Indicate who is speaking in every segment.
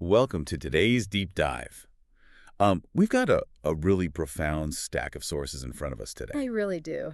Speaker 1: Welcome to today's deep dive. We've got a really profound stack of sources in front of us today,
Speaker 2: I really do.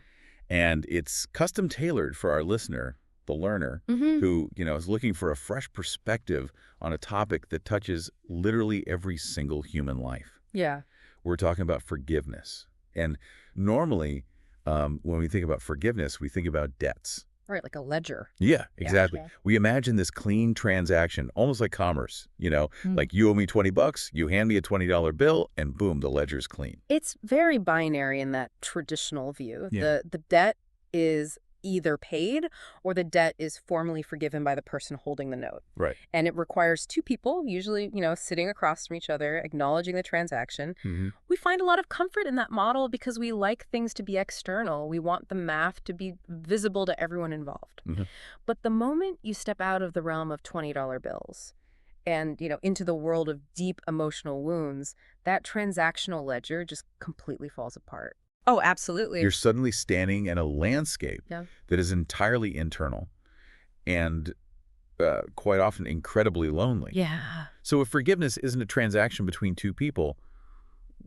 Speaker 1: and it's custom tailored for our listener, the learner,
Speaker 2: Hmm.
Speaker 1: who, is looking for a fresh perspective on a topic that touches literally every single human life.
Speaker 2: Yeah.
Speaker 1: We're talking about forgiveness. And normally, when we think about forgiveness, we think about debts.
Speaker 2: Right, like a ledger.
Speaker 1: Yeah,
Speaker 2: Yeah.
Speaker 1: exactly.
Speaker 2: Yeah.
Speaker 1: We imagine this clean transaction, almost like commerce,
Speaker 2: Mm.
Speaker 1: like you owe me 20 bucks, you hand me a $20 bill, and boom, the ledger's clean.
Speaker 2: It's very binary in that traditional view.
Speaker 1: Yeah.
Speaker 2: The debt is either paid or the debt is formally forgiven by the person holding the note.
Speaker 1: Right.
Speaker 2: And it requires two people, usually, sitting across from each other, acknowledging the transaction.
Speaker 1: Hmm.
Speaker 2: We find a lot of comfort in that model because we like things to be external. We want the math to be visible to everyone involved.
Speaker 1: Hmm.
Speaker 2: But the moment you step out of the realm of $20 bills and, into the world of deep emotional wounds, that transactional ledger just completely falls apart. Oh, absolutely.
Speaker 1: You're suddenly standing in a landscape
Speaker 2: Yeah.
Speaker 1: that is entirely internal and quite often incredibly lonely.
Speaker 2: Yeah.
Speaker 1: So if forgiveness isn't a transaction between two people,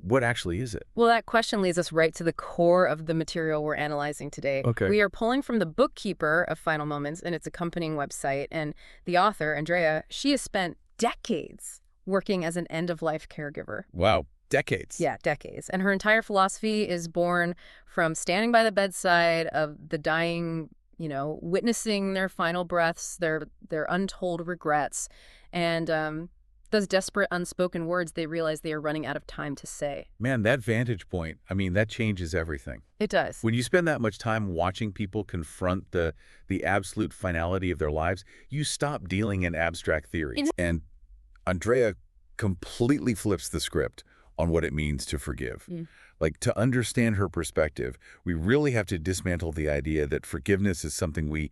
Speaker 1: what actually is it?
Speaker 2: Well, that question leads us right to the core of the material we're analyzing today.
Speaker 1: Okay.
Speaker 2: We are pulling from the bookkeeper of Final Moments and its accompanying website. And the author, Andrea, she has spent decades working as an end-of-life caregiver.
Speaker 1: Wow, decades.
Speaker 2: Yeah, decades. And her entire philosophy is born from standing by the bedside of the dying, witnessing their final breaths, their untold regrets, and those desperate unspoken words they realize they are running out of time to say.
Speaker 1: Man, that vantage point, that changes everything.
Speaker 2: It does.
Speaker 1: When you spend that much time watching people confront the absolute finality of their lives, you stop dealing in abstract theories. And Andrea completely flips the script on what it means to forgive.
Speaker 2: Mm.
Speaker 1: Like, to understand her perspective, we really have to dismantle the idea that forgiveness is something we,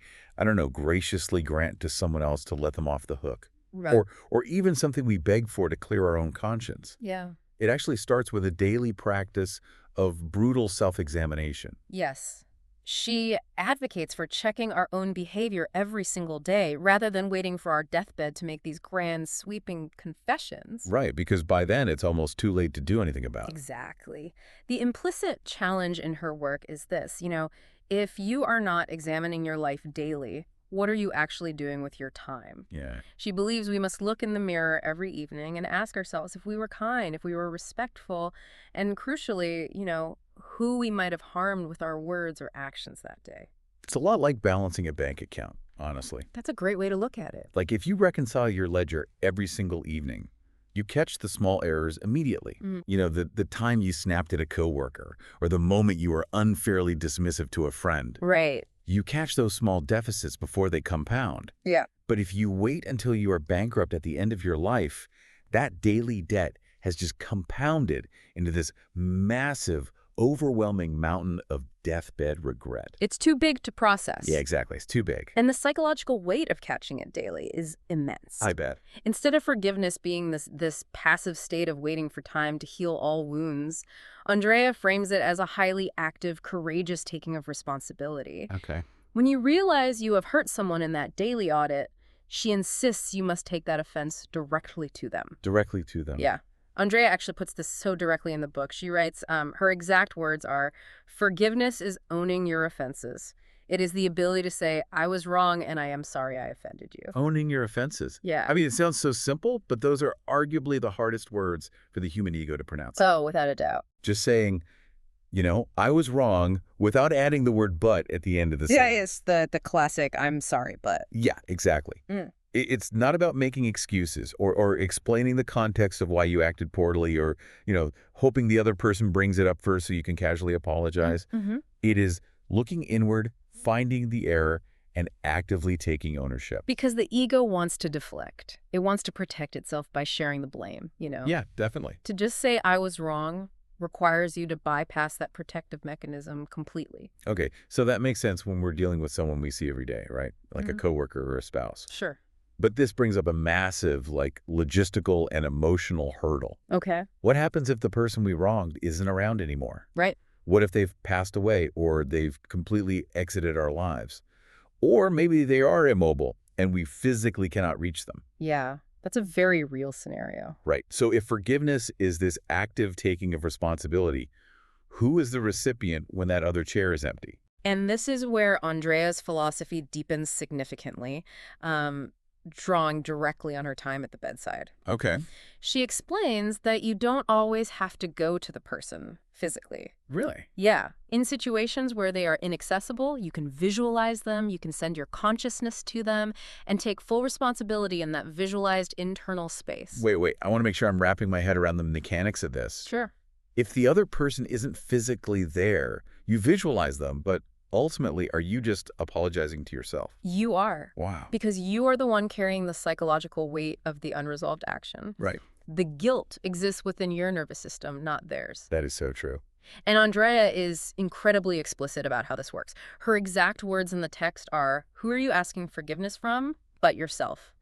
Speaker 1: graciously grant to someone else to let them off the hook.
Speaker 2: Right.
Speaker 1: Or even something we beg for to clear our own conscience.
Speaker 2: Yeah.
Speaker 1: It actually starts with a daily practice of brutal self-examination.
Speaker 2: Yes. She advocates for checking our own behavior every single day rather than waiting for our deathbed to make these grand, sweeping confessions.
Speaker 1: Right, because by then it's almost too late to do anything about it.
Speaker 2: Exactly. The implicit challenge in her work is this, if you are not examining your life daily, what are you actually doing with your time?
Speaker 1: Yeah.
Speaker 2: She believes we must look in the mirror every evening and ask ourselves if we were kind, if we were respectful, and crucially, who we might have harmed with our words or actions that day.
Speaker 1: It's a lot like balancing a bank account, honestly.
Speaker 2: That's a great way to look at it.
Speaker 1: Like, if you reconcile your ledger every single evening, you catch the small errors immediately.
Speaker 2: Mm.
Speaker 1: The time you snapped at a coworker, or the moment you were unfairly dismissive to a friend.
Speaker 2: Right.
Speaker 1: You catch those small deficits before they compound.
Speaker 2: Yeah.
Speaker 1: But if you wait until you are bankrupt at the end of your life, that daily debt has just compounded into this massive, overwhelming mountain of deathbed regret.
Speaker 2: It's too big to process.
Speaker 1: Yeah, exactly. It's too big.
Speaker 2: And the psychological weight of catching it daily is immense.
Speaker 1: I bet.
Speaker 2: Instead of forgiveness being this passive state of waiting for time to heal all wounds, Andrea frames it as a highly active, courageous taking of responsibility.
Speaker 1: Okay.
Speaker 2: When you realize you have hurt someone in that daily audit, she insists you must take that offense directly to them.
Speaker 1: Directly to them.
Speaker 2: Yeah. Andrea actually puts this so directly in the book. She writes, her exact words are, "Forgiveness is owning your offenses. It is the ability to say, I was wrong and I am sorry I offended you."
Speaker 1: Owning your offenses.
Speaker 2: Yeah.
Speaker 1: It sounds so simple, but those are arguably the hardest words for the human ego to pronounce.
Speaker 2: Oh, without a doubt.
Speaker 1: Just saying, I was wrong without adding the word but at the end of the sentence.
Speaker 2: Yeah, it's the classic, I'm sorry, but.
Speaker 1: Yeah, exactly.
Speaker 2: Mm.
Speaker 1: It's not about making excuses or explaining the context of why you acted poorly or, hoping the other person brings it up first so you can casually apologize.
Speaker 2: Mm-hmm.
Speaker 1: It is looking inward, finding the error, and actively taking ownership.
Speaker 2: Because the ego wants to deflect. It wants to protect itself by sharing the blame,
Speaker 1: Yeah, definitely.
Speaker 2: To just say I was wrong requires you to bypass that protective mechanism completely.
Speaker 1: Okay, so that makes sense when we're dealing with someone we see every day, right? Like a coworker or a spouse.
Speaker 2: Sure.
Speaker 1: But this brings up a massive, logistical and emotional hurdle.
Speaker 2: Okay.
Speaker 1: What happens if the person we wronged isn't around anymore?
Speaker 2: Right.
Speaker 1: What if they've passed away or they've completely exited our lives? Or maybe they are immobile and we physically cannot reach them.
Speaker 2: Yeah. That's a very real scenario.
Speaker 1: Right. So if forgiveness is this active taking of responsibility, who is the recipient when that other chair is empty?
Speaker 2: And this is where Andrea's philosophy deepens significantly, drawing directly on her time at the bedside.
Speaker 1: Okay.
Speaker 2: She explains that you don't always have to go to the person physically.
Speaker 1: Really?
Speaker 2: Yeah. In situations where they are inaccessible, you can visualize them, you can send your consciousness to them, and take full responsibility in that visualized internal space.
Speaker 1: Wait. I want to make sure I'm wrapping my head around the mechanics of this.
Speaker 2: Sure.
Speaker 1: If the other person isn't physically there, you visualize them, but ultimately, are you just apologizing to yourself?
Speaker 2: You are.
Speaker 1: Wow.
Speaker 2: Because you are the one carrying the psychological weight of the unresolved action.
Speaker 1: Right.
Speaker 2: The guilt exists within your nervous system, not theirs.
Speaker 1: That is so true.
Speaker 2: And Andrea is incredibly explicit about how this works. Her exact words in the text are, who are you asking forgiveness from but yourself?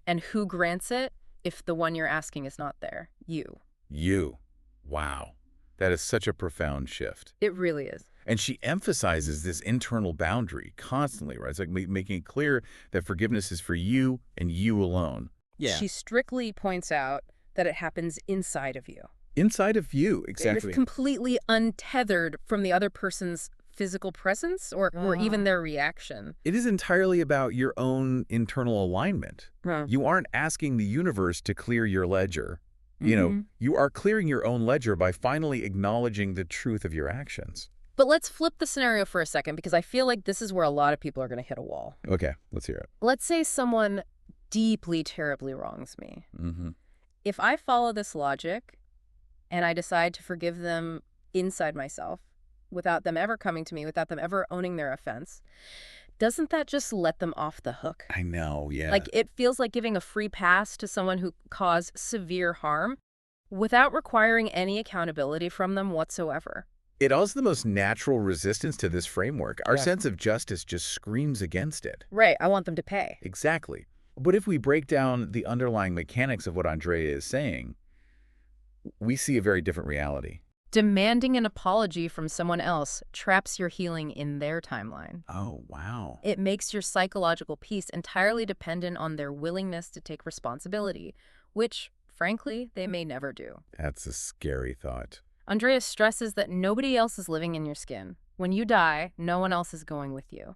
Speaker 2: And who grants it if the one you're asking is not there? You.
Speaker 1: You. Wow. That is such a profound shift.
Speaker 2: It really is.
Speaker 1: And she emphasizes this internal boundary constantly, right? It's like making it clear that forgiveness is for you and you alone. Yeah.
Speaker 2: She strictly points out that it happens inside of you.
Speaker 1: Inside of you, exactly.
Speaker 2: It's completely untethered from the other person's physical presence or even their reaction.
Speaker 1: It is entirely about your own internal alignment. You aren't asking the universe to clear your ledger. You know, you are clearing your own ledger by finally acknowledging the truth of your actions.
Speaker 2: But let's flip the scenario for a second, because I feel like this is where a lot of people are going to hit a wall.
Speaker 1: Okay, let's hear it.
Speaker 2: Let's say someone deeply, terribly wrongs me. If I follow this logic and I decide to forgive them inside myself, without them ever coming to me, without them ever owning their offense, doesn't that just let them off the hook?
Speaker 1: I know, yeah.
Speaker 2: Like, it feels like giving a free pass to someone who caused severe harm without requiring any accountability from them whatsoever.
Speaker 1: It is the most natural resistance to this framework. Our sense of justice just screams against it.
Speaker 2: Right, I want them to pay.
Speaker 1: Exactly. But if we break down the underlying mechanics of what Andrea is saying, we see a very different reality.
Speaker 2: Demanding an apology from someone else traps your healing in their timeline.
Speaker 1: Oh, wow.
Speaker 2: It makes your psychological peace entirely dependent on their willingness to take responsibility, which, frankly, they may never do.
Speaker 1: That's a scary thought.
Speaker 2: Andrea stresses that nobody else is living in your skin. When you die, no one else is going with you.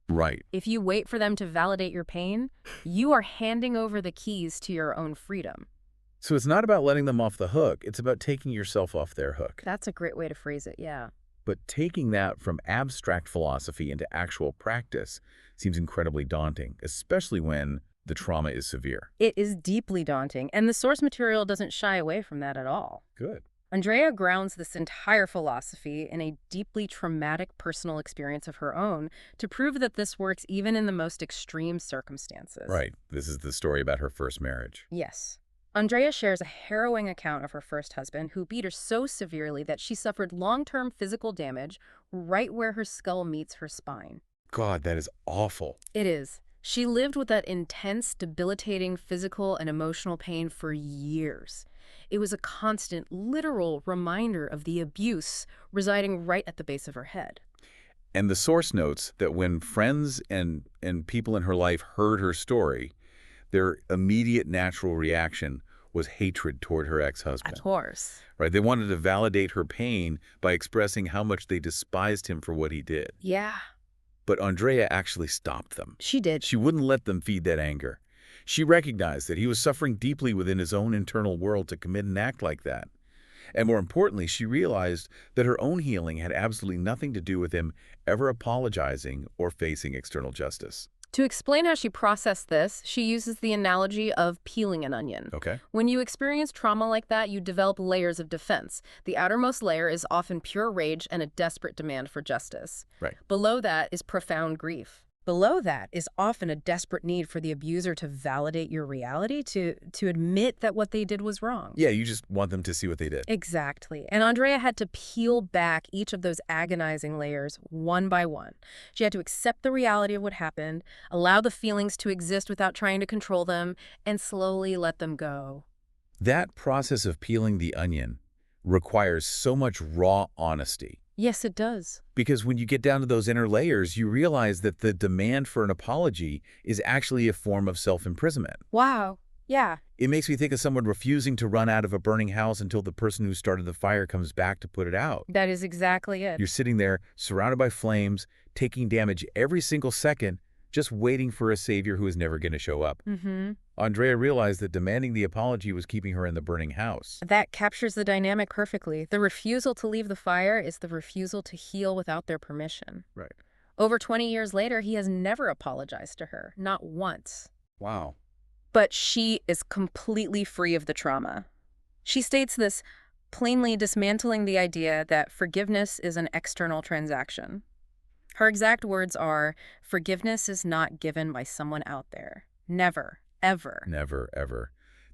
Speaker 1: Right.
Speaker 2: If you wait for them to validate your pain, you are handing over the keys to your own freedom.
Speaker 1: So it's not about letting them off the hook. It's about taking yourself off their hook.
Speaker 2: That's a great way to phrase it, yeah.
Speaker 1: But taking that from abstract philosophy into actual practice seems incredibly daunting, especially when the trauma is severe.
Speaker 2: It is deeply daunting, and the source material doesn't shy away from that at all.
Speaker 1: Good.
Speaker 2: Andrea grounds this entire philosophy in a deeply traumatic personal experience of her own to prove that this works even in the most extreme circumstances.
Speaker 1: Right. This is the story about her first marriage.
Speaker 2: Yes. Andrea shares a harrowing account of her first husband who beat her so severely that she suffered long-term physical damage right where her skull meets her spine.
Speaker 1: God, that is awful.
Speaker 2: It is. She lived with that intense, debilitating physical and emotional pain for years. It was a constant, literal reminder of the abuse residing right at the base of her head.
Speaker 1: And the source notes that when friends and people in her life heard her story, their immediate natural reaction was hatred toward her ex-husband.
Speaker 2: Of course.
Speaker 1: Right? They wanted to validate her pain by expressing how much they despised him for what he did.
Speaker 2: Yeah.
Speaker 1: But Andrea actually stopped them.
Speaker 2: She did.
Speaker 1: She wouldn't let them feed that anger. She recognized that he was suffering deeply within his own internal world to commit an act like that. And more importantly, she realized that her own healing had absolutely nothing to do with him ever apologizing or facing external justice.
Speaker 2: To explain how she processed this, she uses the analogy of peeling an onion.
Speaker 1: Okay.
Speaker 2: When you experience trauma like that, you develop layers of defense. The outermost layer is often pure rage and a desperate demand for justice.
Speaker 1: Right.
Speaker 2: Below that is profound grief. Below that is often a desperate need for the abuser to validate your reality, to admit that what they did was wrong.
Speaker 1: Yeah, you just want them to see what they did.
Speaker 2: Exactly. And Andrea had to peel back each of those agonizing layers one by one. She had to accept the reality of what happened, allow the feelings to exist without trying to control them, and slowly let them go.
Speaker 1: That process of peeling the onion requires so much raw honesty.
Speaker 2: Yes, it does.
Speaker 1: Because when you get down to those inner layers, you realize that the demand for an apology is actually a form of self-imprisonment.
Speaker 2: Wow. Yeah,
Speaker 1: It makes me think of someone refusing to run out of a burning house until the person who started the fire comes back to put it out.
Speaker 2: that is exactly it.
Speaker 1: You're sitting there, surrounded by flames, taking damage every single second, just waiting for a savior who is never going to show up.
Speaker 2: Mm-hmm.
Speaker 1: Andrea realized that demanding the apology was keeping her in the burning house.
Speaker 2: That captures the dynamic perfectly. The refusal to leave the fire is the refusal to heal without their permission.
Speaker 1: Right.
Speaker 2: Over 20 years later, he has never apologized to her, not once.
Speaker 1: Wow.
Speaker 2: But she is completely free of the trauma. She states this, plainly dismantling the idea that forgiveness is an external transaction. Her exact words are, "Forgiveness is not given by someone out there. Never, ever."
Speaker 1: Never, ever.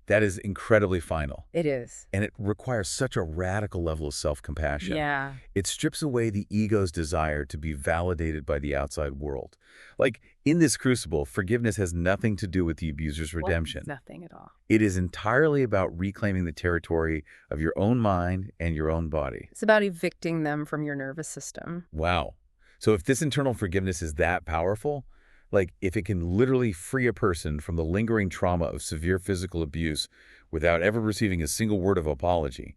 Speaker 1: That is incredibly final.
Speaker 2: It is.
Speaker 1: And it requires such a radical level of self-compassion.
Speaker 2: Yeah.
Speaker 1: It strips away the ego's desire to be validated by the outside world. Like, in this crucible, forgiveness has nothing to do with the abuser's redemption.
Speaker 2: Nothing at all.
Speaker 1: It is entirely about reclaiming the territory of your own mind and your own body.
Speaker 2: It's about evicting them from your nervous system.
Speaker 1: Wow. So if this internal forgiveness is that powerful, like if it can literally free a person from the lingering trauma of severe physical abuse without ever receiving a single word of apology,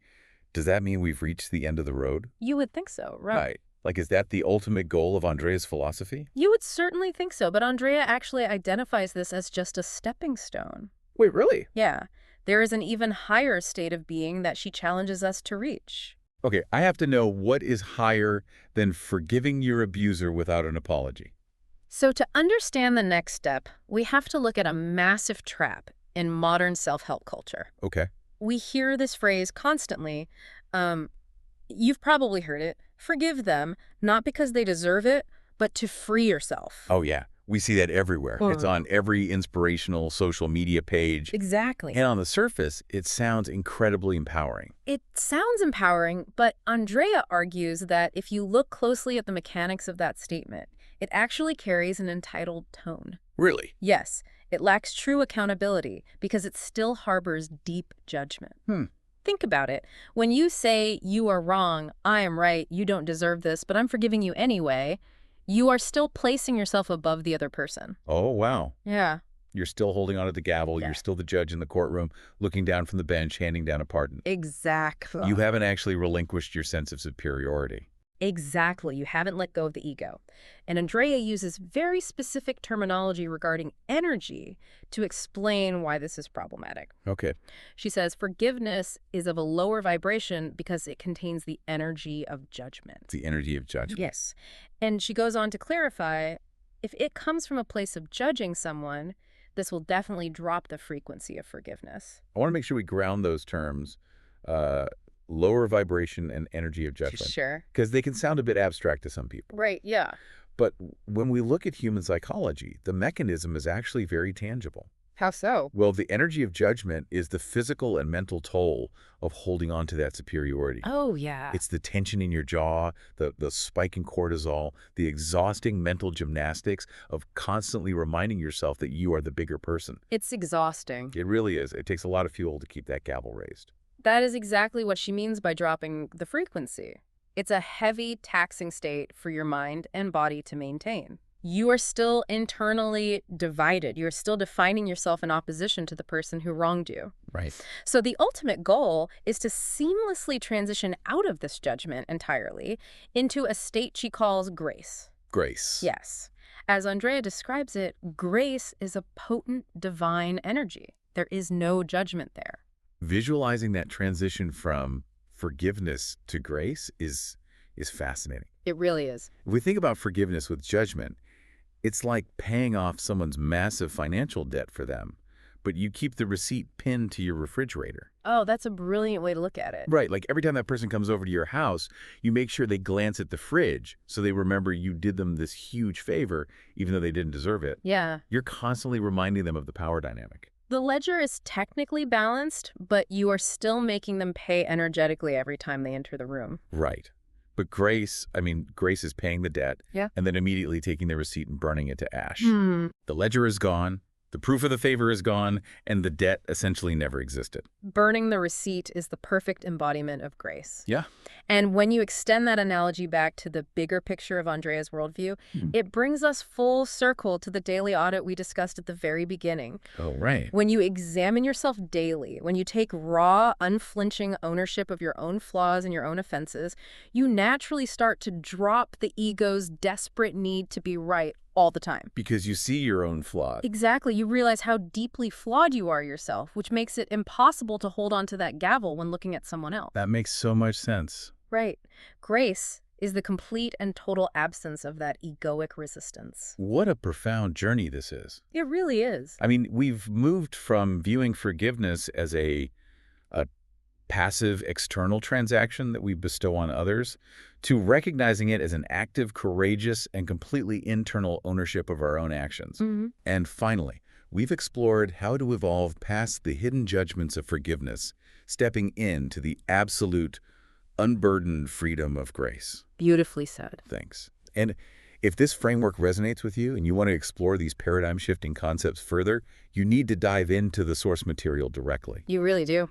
Speaker 1: does that mean we've reached the end of the road?
Speaker 2: You would think so, right?
Speaker 1: Like, is that the ultimate goal of Andrea's philosophy?
Speaker 2: You would certainly think so, but Andrea actually identifies this as just a stepping stone.
Speaker 1: Wait, really?
Speaker 2: Yeah, there is an even higher state of being that she challenges us to reach.
Speaker 1: Okay, I have to know what is higher than forgiving your abuser without an apology.
Speaker 2: So to understand the next step, we have to look at a massive trap in modern self-help culture.
Speaker 1: Okay.
Speaker 2: We hear this phrase constantly. You've probably heard it. Forgive them, not because they deserve it, but to free yourself.
Speaker 1: Oh, yeah. We see that everywhere. It's on every inspirational social media page.
Speaker 2: Exactly.
Speaker 1: And on the surface, it sounds incredibly empowering.
Speaker 2: It sounds empowering, but Andrea argues that if you look closely at the mechanics of that statement, it actually carries an entitled tone.
Speaker 1: Really?
Speaker 2: Yes, it lacks true accountability because it still harbors deep judgment. Think about it. When you say, "You are wrong, I am right, you don't deserve this, but I'm forgiving you anyway," you are still placing yourself above the other person.
Speaker 1: Oh, wow.
Speaker 2: Yeah.
Speaker 1: You're still holding onto the gavel.
Speaker 2: Yeah.
Speaker 1: You're still the judge in the courtroom, looking down from the bench, handing down a pardon.
Speaker 2: Exactly.
Speaker 1: You haven't actually relinquished your sense of superiority.
Speaker 2: Exactly. You haven't let go of the ego. And Andrea uses very specific terminology regarding energy to explain why this is problematic.
Speaker 1: Okay.
Speaker 2: She says forgiveness is of a lower vibration because it contains the energy of judgment.
Speaker 1: It's the energy of judgment.
Speaker 2: Yes. And she goes on to clarify, if it comes from a place of judging someone, this will definitely drop the frequency of forgiveness.
Speaker 1: I want to make sure we ground those terms. Lower vibration and energy of judgment.
Speaker 2: Sure.
Speaker 1: Because they can sound a bit abstract to some people.
Speaker 2: Right, yeah.
Speaker 1: But when we look at human psychology, the mechanism is actually very tangible.
Speaker 2: How so?
Speaker 1: Well, the energy of judgment is the physical and mental toll of holding on to that superiority.
Speaker 2: Oh, yeah.
Speaker 1: It's the tension in your jaw, the spike in cortisol, the exhausting mental gymnastics of constantly reminding yourself that you are the bigger person.
Speaker 2: It's exhausting.
Speaker 1: It really is. It takes a lot of fuel to keep that gavel raised.
Speaker 2: That is exactly what she means by dropping the frequency. It's a heavy, taxing state for your mind and body to maintain. You are still internally divided. You're still defining yourself in opposition to the person who wronged you.
Speaker 1: Right.
Speaker 2: So the ultimate goal is to seamlessly transition out of this judgment entirely into a state she calls grace.
Speaker 1: Grace.
Speaker 2: Yes. As Andrea describes it, grace is a potent divine energy. There is no judgment there.
Speaker 1: Visualizing that transition from forgiveness to grace is fascinating.
Speaker 2: It really is.
Speaker 1: If we think about forgiveness with judgment, it's like paying off someone's massive financial debt for them, but you keep the receipt pinned to your refrigerator.
Speaker 2: Oh, that's a brilliant way to look at it.
Speaker 1: Right, like every time that person comes over to your house, you make sure they glance at the fridge so they remember you did them this huge favor, even though they didn't deserve it.
Speaker 2: Yeah.
Speaker 1: You're constantly reminding them of the power dynamic.
Speaker 2: The ledger is technically balanced, but you are still making them pay energetically every time they enter the room.
Speaker 1: Right. But grace is paying the debt
Speaker 2: Yeah.
Speaker 1: and then immediately taking the receipt and burning it to ash.
Speaker 2: Hmm.
Speaker 1: The ledger is gone. The proof of the favor is gone, and the debt essentially never existed.
Speaker 2: Burning the receipt is the perfect embodiment of grace.
Speaker 1: Yeah.
Speaker 2: And when you extend that analogy back to the bigger picture of Andrea's worldview, it brings us full circle to the daily audit we discussed at the very beginning.
Speaker 1: Oh, right.
Speaker 2: When you examine yourself daily, when you take raw, unflinching ownership of your own flaws and your own offenses, you naturally start to drop the ego's desperate need to be right all the time.
Speaker 1: Because you see your own flaws.
Speaker 2: Exactly. You realize how deeply flawed you are yourself, which makes it impossible to hold on to that gavel when looking at someone else.
Speaker 1: That makes so much sense.
Speaker 2: Right. Grace is the complete and total absence of that egoic resistance.
Speaker 1: What a profound journey this is.
Speaker 2: It really is.
Speaker 1: I mean, we've moved from viewing forgiveness as a passive external transaction that we bestow on others to recognizing it as an active, courageous, and completely internal ownership of our own actions. And finally, we've explored how to evolve past the hidden judgments of forgiveness, stepping into the absolute, unburdened freedom of grace.
Speaker 2: Beautifully said.
Speaker 1: Thanks. And if this framework resonates with you and you want to explore these paradigm-shifting concepts further, you need to dive into the source material directly.
Speaker 2: You really do.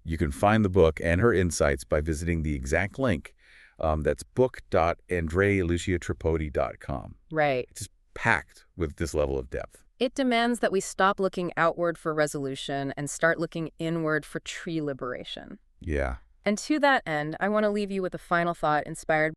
Speaker 1: You can find the book and her insights by visiting the exact link. That's book.andrealuciatripodi.com.
Speaker 2: Right.
Speaker 1: It's just packed with this level of depth.
Speaker 2: It demands that we stop looking outward for resolution and start looking inward for true liberation.
Speaker 1: Yeah.
Speaker 2: And to that end, I want to leave you with a final thought inspired